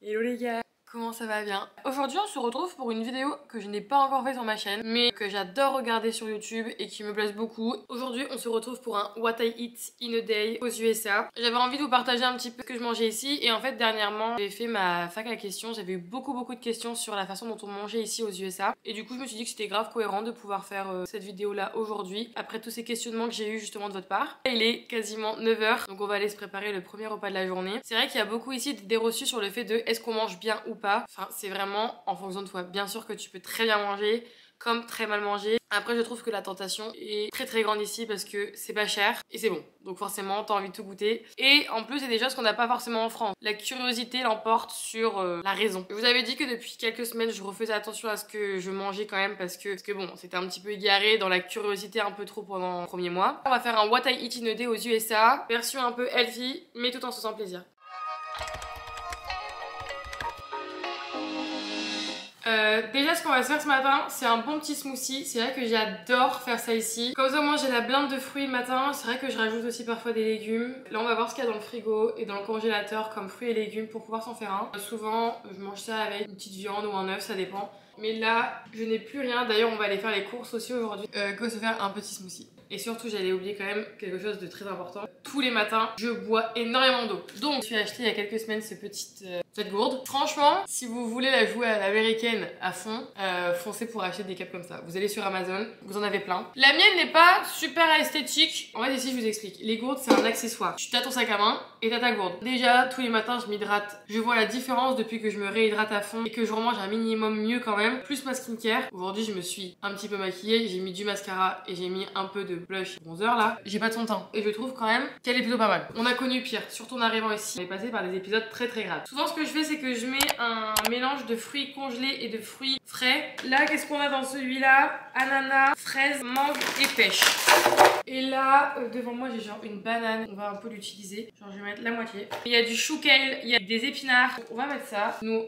Hello les gars, comment ça va bien? Aujourd'hui on se retrouve pour une vidéo que je n'ai pas encore faite sur ma chaîne mais que j'adore regarder sur YouTube et qui me plaise beaucoup. Aujourd'hui on se retrouve pour un What I Eat in a Day aux USA. J'avais envie de vous partager un petit peu ce que je mangeais ici et en fait dernièrement j'ai fait ma fac à questions. J'avais eu beaucoup de questions sur la façon dont on mangeait ici aux USA et du coup je me suis dit que c'était grave cohérent de pouvoir faire cette vidéo là aujourd'hui après tous ces questionnements que j'ai eu justement de votre part. Il est quasiment 9h donc on va aller se préparer le premier repas de la journée. C'est vrai qu'il y a beaucoup ici d'idées reçues sur le fait de est-ce qu'on mange bien ou pas. Enfin c'est vraiment en fonction de toi. Bien sûr que tu peux très bien manger comme très mal manger. Après je trouve que la tentation est très grande ici parce que c'est pas cher et c'est bon. Donc forcément t'as envie de tout goûter. Et en plus c'est des choses qu'on n'a pas forcément en France. La curiosité l'emporte sur la raison. Je vous avais dit que depuis quelques semaines je refaisais attention à ce que je mangeais quand même parce que bon c'était un petit peu égaré dans la curiosité un peu trop pendant le premier mois. On va faire un What I Eat in a Day aux USA. Version un peu healthy mais tout en se faisant plaisir. Déjà ce qu'on va se faire ce matin c'est un bon petit smoothie. C'est vrai que j'adore faire ça ici. Comme ça moi j'ai la blinde de fruits le matin. C'est vrai que je rajoute aussi parfois des légumes. Là on va voir ce qu'il y a dans le frigo et dans le congélateur comme fruits et légumes pour pouvoir s'en faire un. Souvent je mange ça avec une petite viande ou un œuf, ça dépend. Mais là je n'ai plus rien. D'ailleurs on va aller faire les courses aussi aujourd'hui. Que se faire un petit smoothie. Et surtout j'allais oublier quand même quelque chose de très important. Tous les matins je bois énormément d'eau. Donc je suis acheté il y a quelques semaines cette gourde. Franchement si vous voulez la jouer à l'américaine à fond, foncez pour acheter des capes comme ça. Vous allez sur Amazon, vous en avez plein. La mienne n'est pas super esthétique. En fait ici je vous explique. Les gourdes c'est un accessoire. Tu as ton sac à main et t'as ta gourde. Déjà tous les matins je m'hydrate. Je vois la différence depuis que je me réhydrate à fond et que je remange un minimum mieux quand même. Plus ma skincare. Aujourd'hui je me suis un petit peu maquillée. J'ai mis du mascara et j'ai mis un peu de blush bronzer là. J'ai pas de fond de teint. Et je trouve quand même qu'elle est plutôt pas mal. On a connu pire. Surtout en arrivant ici. On est passé par des épisodes très graves. Souvent ce que je fais c'est que je mets un mélange de fruits congelés et de fruits frais. Là qu'est-ce qu'on a dans celui-là? Ananas, fraises, mangue et pêche. Et là devant moi j'ai genre une banane. On va un peu l'utiliser. Genre je vais mettre la moitié. Il y a du chou kale, il y a des épinards. On va mettre ça. Nous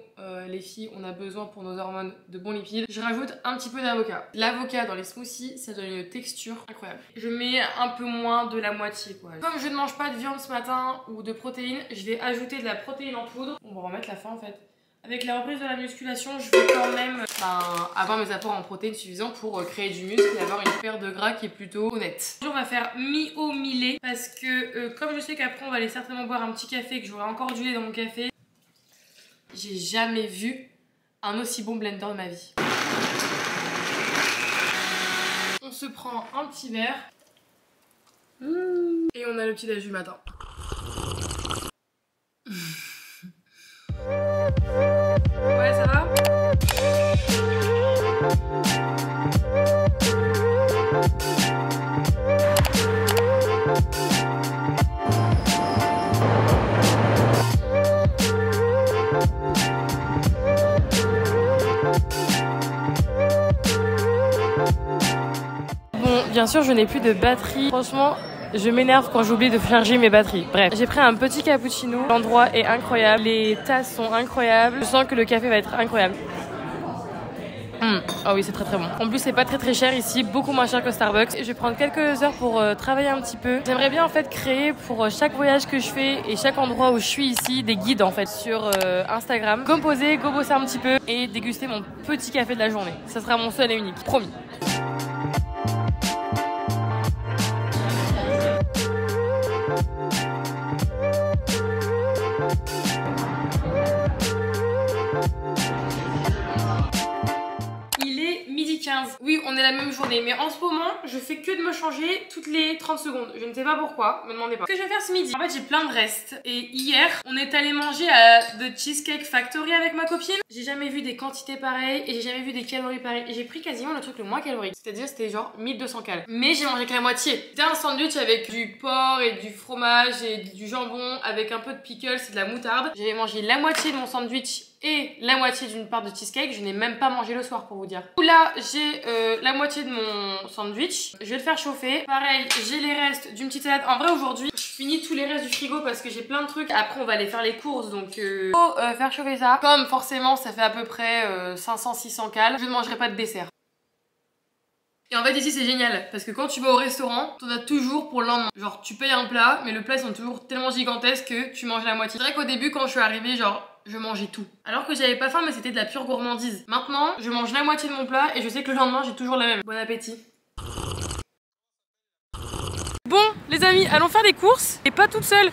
les filles on a besoin pour nos hormones de bons lipides. Je rajoute un petit peu d'avocat. L'avocat dans les smoothies ça donne une texture incroyable. Je mets un peu moins de la moitié quoi. Comme je ne mange pas de viande ce matin ou de protéines, je vais ajouter de la protéine en poudre. On va remettre la fin en fait. Avec la reprise de la musculation, je veux quand même avoir mes apports en protéines suffisants pour créer du muscle et avoir une perte de gras qui est plutôt honnête. On va faire mi-eau, mi-lait parce que comme je sais qu'après on va aller certainement boire un petit café, que j'aurai encore du lait dans mon café, j'ai jamais vu un aussi bon blender de ma vie. On se prend un petit verre et on a le petit déj du matin. Ouais, ça va? Bon, bien sûr, je n'ai plus de batterie. Franchement, je m'énerve quand j'oublie de charger mes batteries. Bref, j'ai pris un petit cappuccino. L'endroit est incroyable. Les tasses sont incroyables. Je sens que le café va être incroyable. Ah oui, c'est très bon. En plus, c'est pas très cher ici, beaucoup moins cher que Starbucks. Je vais prendre quelques heures pour travailler un petit peu. J'aimerais bien en fait créer pour chaque voyage que je fais et chaque endroit où je suis ici des guides en fait sur Instagram. Go me poser, go bosser un petit peu et déguster mon petit café de la journée. Ça sera mon seul et unique, promis. Oui, on est la même journée, mais en ce moment, je fais que de me changer toutes les 30 secondes. Je ne sais pas pourquoi, me demandez pas. Ce que je vais faire ce midi, en fait, j'ai plein de restes. Et hier, on est allé manger à The Cheesecake Factory avec ma copine. J'ai jamais vu des quantités pareilles et j'ai jamais vu des calories pareilles. Et j'ai pris quasiment le truc le moins calorique. C'est-à-dire, c'était genre 1200 calories. Mais j'ai mangé que la moitié. C'était un sandwich avec du porc et du fromage et du jambon avec un peu de pickles et de la moutarde. J'avais mangé la moitié de mon sandwich et la moitié d'une part de cheesecake. Je n'ai même pas mangé le soir pour vous dire. Là j'ai la moitié de mon sandwich. Je vais le faire chauffer. Pareil j'ai les restes d'une petite salade. En vrai aujourd'hui je finis tous les restes du frigo parce que j'ai plein de trucs. Après on va aller faire les courses donc faut faire chauffer ça. Comme forcément ça fait à peu près 500-600 calories, je ne mangerai pas de dessert. Et en fait ici c'est génial parce que quand tu vas au restaurant, t'en as toujours pour le lendemain. Genre tu payes un plat mais le plat ils sont toujours tellement gigantesques que tu manges la moitié. C'est vrai qu'au début quand je suis arrivée genre je mangeais tout. Alors que j'avais pas faim, mais c'était de la pure gourmandise. Maintenant, je mange la moitié de mon plat et je sais que le lendemain, j'ai toujours la même. Bon appétit. Bon, les amis, allons faire des courses. Et pas toute seule.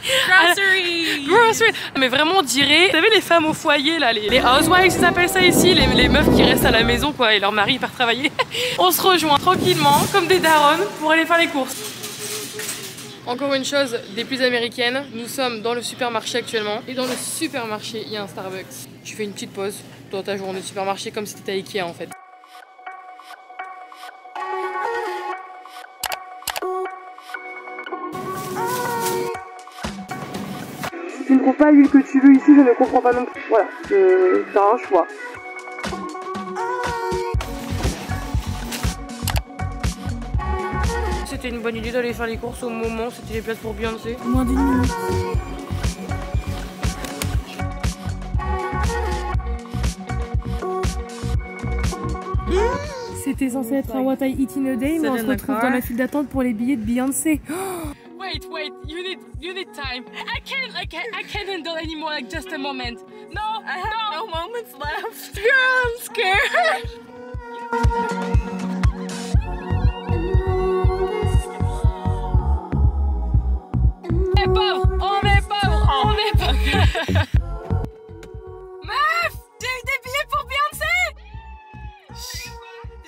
Grocery. Mais vraiment, on dirait, vous savez, les femmes au foyer, là, les housewives, ils appellent ça ici, les meufs qui restent à la maison, quoi, et leur mari part travailler. On se rejoint tranquillement, comme des daronnes, pour aller faire les courses. Encore une chose des plus américaines, nous sommes dans le supermarché actuellement. Et dans le supermarché, il y a un Starbucks. Tu fais une petite pause dans ta journée de supermarché comme si t'étais à Ikea en fait. Tu ne trouves pas l'huile que tu veux ici, je ne comprends pas non plus. Voilà, c'est un choix. C'était une bonne idée d'aller faire les courses au moment où c'était les places pour Beyoncé. Moins d'une minute. C'était censé être un What I Eat in a Day, mais on se retrouve dans la file d'attente pour les billets de Beyoncé. Wait, you need time. I can't handle anymore, like just a moment. No, I have no moments left. Girl, I'm scared. On est pauvres. Meuf, j'ai eu des billets pour Beyoncé.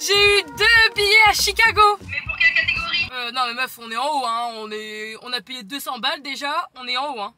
J'ai eu 2 billets à Chicago. Mais pour quelle catégorie? Non mais meuf, on est en haut, hein. On a payé 200 balles déjà, on est en haut, hein.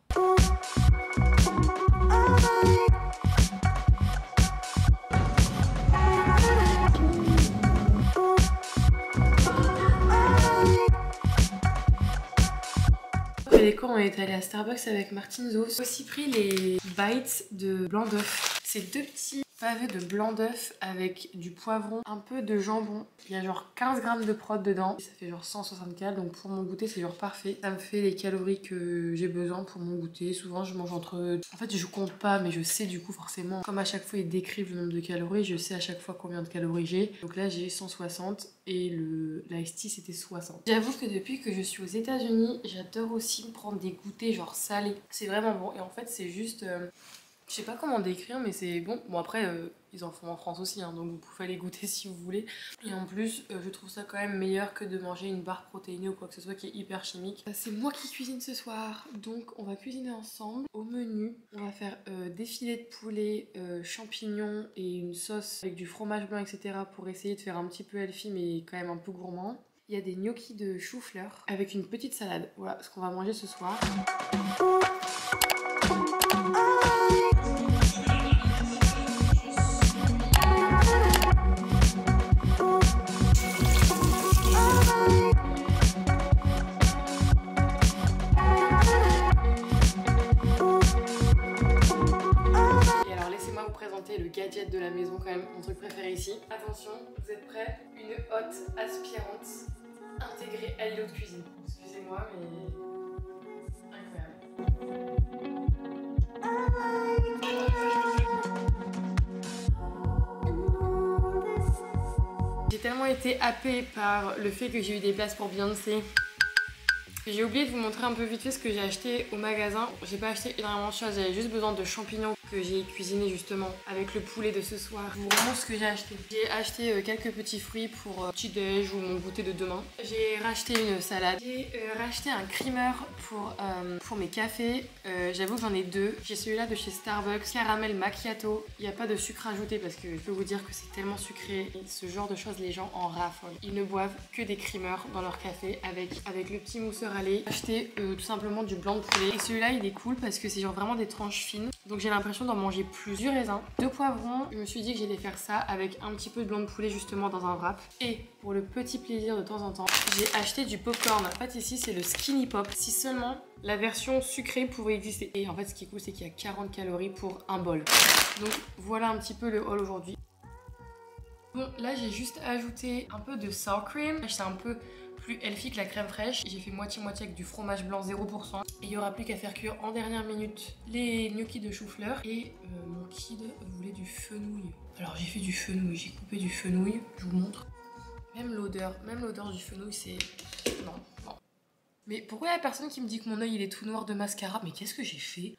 Quand on est allé à Starbucks avec Martinzo, j'ai aussi pris les bites de blanc d'œuf. C'est 2 petits pavés de blanc d'œuf avec du poivron, un peu de jambon. Il y a genre 15 grammes de prot dedans. Ça fait genre 160 calories, donc pour mon goûter c'est genre parfait. Ça me fait les calories que j'ai besoin pour mon goûter. Souvent je mange entre... En fait je compte pas, mais je sais du coup forcément. Comme à chaque fois ils décrivent le nombre de calories, je sais à chaque fois combien de calories j'ai. Donc là j'ai 160 et l'Ice Tea c'était 60. J'avoue que depuis que je suis aux États-Unis, j'adore aussi me prendre des goûters genre salés. C'est vraiment bon et en fait c'est juste... je sais pas comment décrire, mais c'est bon. Bon après ils en font en France aussi, hein, donc vous pouvez aller goûter si vous voulez. Et en plus je trouve ça quand même meilleur que de manger une barre protéinée ou quoi que ce soit qui est hyper chimique. C'est moi qui cuisine ce soir, donc on va cuisiner ensemble. Au menu on va faire des filets de poulet, champignons et une sauce avec du fromage blanc etc. pour essayer de faire un petit peu healthy mais quand même un peu gourmand. Il y a des gnocchis de chou-fleur avec une petite salade. Voilà ce qu'on va manger ce soir. Le gadget de la maison quand même, mon truc préféré ici. Attention, vous êtes prêts? Une hotte aspirante intégrée à l'îlot de cuisine. Excusez-moi mais... incroyable. J'ai tellement été happée par le fait que j'ai eu des places pour Beyoncé. J'ai oublié de vous montrer un peu vite fait ce que j'ai acheté au magasin. J'ai pas acheté énormément de choses, j'avais juste besoin de champignons que j'ai cuisiné justement avec le poulet de ce soir. Je vous remontre ce que j'ai acheté. J'ai acheté quelques petits fruits pour petit déj ou mon goûter de demain. J'ai racheté une salade. J'ai racheté un creamer pour mes cafés. J'avoue que j'en ai 2. J'ai celui-là de chez Starbucks, caramel macchiato. Il n'y a pas de sucre ajouté parce que je peux vous dire que c'est tellement sucré. Et ce genre de choses, les gens en raffolent. Ils ne boivent que des creamers dans leur café avec le petit mousseur à lait. J'ai acheté tout simplement du blanc de poulet. Et celui-là, il est cool parce que c'est genre vraiment des tranches fines. Donc j'ai l'impression d'en manger plus. Du raisin, 2 poivrons. Je me suis dit que j'allais faire ça avec un petit peu de blanc de poulet justement dans un wrap. Et pour le petit plaisir de temps en temps, j'ai acheté du popcorn. En fait ici c'est le Skinny Pop. Si seulement la version sucrée pouvait exister. Et en fait ce qui est cool c'est qu'il y a 40 calories pour un bol. Donc voilà un petit peu le haul aujourd'hui. Bon là j'ai juste ajouté un peu de sour cream. C'est un peu plus healthy que la crème fraîche. J'ai fait moitié-moitié avec du fromage blanc 0%. Et il n'y aura plus qu'à faire cuire en dernière minute les gnocchis de chou-fleur. Et mon kid voulait du fenouil. Alors j'ai fait du fenouil, j'ai coupé du fenouil, je vous montre. Même l'odeur du fenouil c'est... non. Mais pourquoi y a personne qui me dit que mon œil il est tout noir de mascara? Mais qu'est-ce que j'ai fait?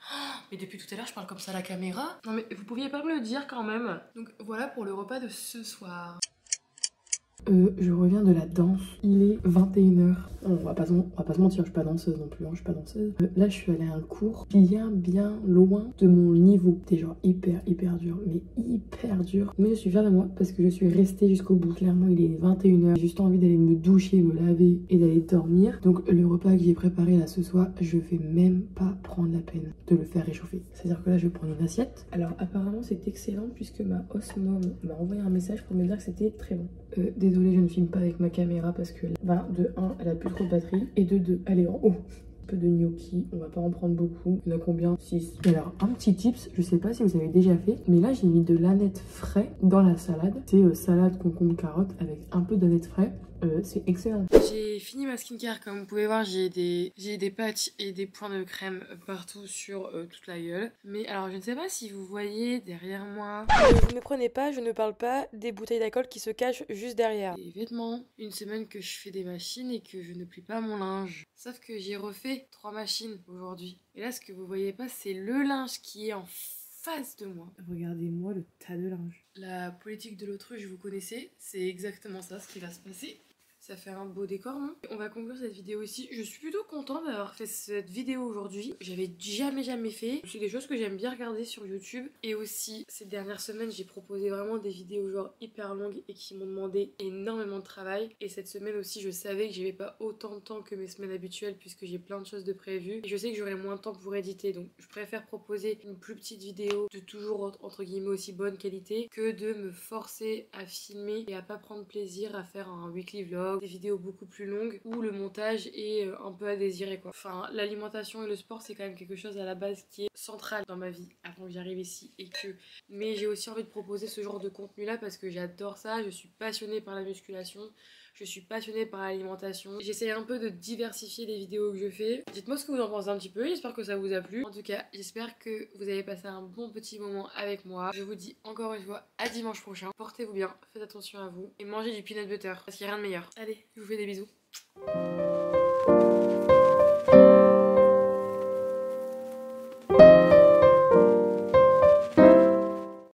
Mais depuis tout à l'heure je parle comme ça à la caméra. Non mais vous pouviez pas me le dire quand même. Donc voilà pour le repas de ce soir. Je reviens de la danse, il est 21h. On va pas se mentir, je suis pas danseuse non plus, hein, je suis pas danseuse. Là je suis allée à un cours bien loin de mon niveau. C'était genre hyper dur, mais hyper dur. Mais je suis fière de moi parce que je suis restée jusqu'au bout. Clairement il est 21h, j'ai juste envie d'aller me doucher, me laver et d'aller dormir. Donc le repas que j'ai préparé là ce soir, je vais même pas prendre la peine de le faire réchauffer. C'est-à-dire que là je vais prendre une assiette. Alors apparemment c'est excellent puisque ma osmom m'a envoyé un message pour me dire que c'était très bon. Désolée, je ne filme pas avec ma caméra parce que bah, de 1, elle a plus trop de batterie et de 2, elle est en haut. Un peu de gnocchi, on va pas en prendre beaucoup. Il y en a combien? 6. Et alors, un petit tips, je sais pas si vous avez déjà fait, mais là j'ai mis de l'aneth frais dans la salade. C'est salade, concombre, carotte avec un peu d'aneth frais. C'est excellent. J'ai fini ma skincare, comme vous pouvez voir, j'ai des patchs et des points de crème partout sur toute la gueule. Mais alors je ne sais pas si vous voyez derrière moi. Ne me prenez pas, je ne parle pas des bouteilles d'alcool qui se cachent juste derrière. Des vêtements, une semaine que je fais des machines et que je ne plie pas mon linge. Sauf que j'ai refait 3 machines aujourd'hui. Et là ce que vous voyez pas, c'est le linge qui est en face de moi. Regardez-moi le tas de linge. La politique de l'autruche, vous connaissez, c'est exactement ça ce qui va se passer. Ça fait un beau décor, non? On va conclure cette vidéo ici. Je suis plutôt contente d'avoir fait cette vidéo aujourd'hui. J'avais jamais fait. C'est des choses que j'aime bien regarder sur YouTube. Et aussi, ces dernières semaines, j'ai proposé vraiment des vidéos genre hyper longues et qui m'ont demandé énormément de travail. Et cette semaine aussi, je savais que j'avais pas autant de temps que mes semaines habituelles puisque j'ai plein de choses de prévues. Et je sais que j'aurai moins de temps pour éditer. Donc, je préfère proposer une plus petite vidéo de toujours entre guillemets aussi bonne qualité que de me forcer à filmer et à pas prendre plaisir à faire un weekly vlog, des vidéos beaucoup plus longues où le montage est un peu à désirer quoi. Enfin, l'alimentation et le sport c'est quand même quelque chose à la base qui est central dans ma vie avant que j'arrive ici et que... Mais j'ai aussi envie de proposer ce genre de contenu là parce que j'adore ça, je suis passionnée par la musculation. Je suis passionnée par l'alimentation. J'essaie un peu de diversifier les vidéos que je fais. Dites-moi ce que vous en pensez un petit peu. J'espère que ça vous a plu. En tout cas, j'espère que vous avez passé un bon petit moment avec moi. Je vous dis encore une fois à dimanche prochain. Portez-vous bien, faites attention à vous et mangez du peanut butter parce qu'il n'y a rien de meilleur. Allez, je vous fais des bisous.